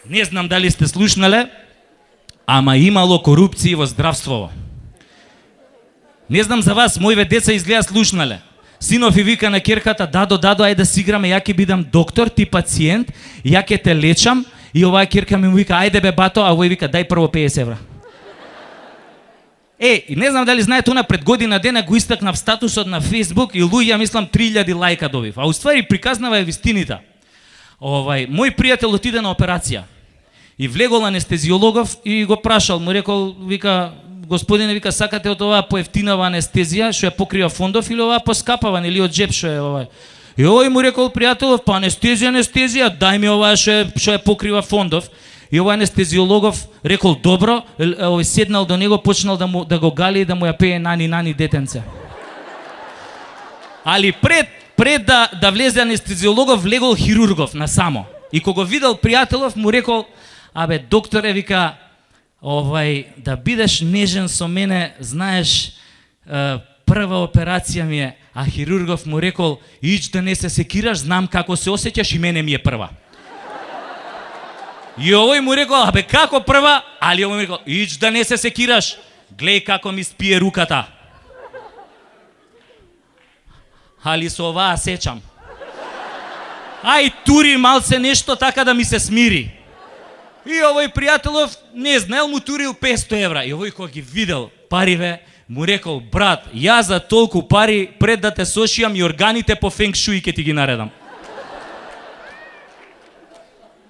Не знам дали сте слушнале, ама имало корупција во здравството. Не знам за вас, моите деца изгледа слушнале. Синов и вика на керката, дадо, ајде да си играме, ја ќе бидам доктор, ти пациент, ја ќе те лечам, и оваа керка ми вика, ајде бе бато, а овој вика, дај прво 50 евра. И не знам дали знаете, она пред година дена го истакнав статусот на Facebook и луѓе, мислам, 3000 лајка добив. А уствари приказнава е вистината. Мој пријател отиде на операција. И влегол анестезиологов и го прашал, му рекол, вика, господине, вика, сакате од оваа поевтинава анестезија, што ја покрива фондов, или оваа поскапава, или од джеб што е оваа? И овој му рекол, пријателов, па анестезија, дај ми оваа што ја покрива фондов. И овој анестезиологов рекол, добро, овој седнал до него, почнал да го гали и да му ја пее нани детенце. Али пред да влезе анестезиологов, влегол хирургов насамо. И кога видел пријателов, му рекол, абе, докторе, вика, да бидеш нежен со мене, знаеш, прва операција ми е, а хирургов му рекол, ич да не се секираш, знам како се осеќаш и мене ми е прва. И овој му рекол, абе, како прва? Али овој му рекол, ич да не се секираш, глеј како ми спие руката. Али со оваа сечам. Ај, тури малце нешто така да ми се смири. И овој пријателов, не знаел, му турил 500 евра. И овој кога ги видел париве, му рекол, брат, ја за толку пари, пред да те сошијам и органите по фенг шуи ке ти ги наредам.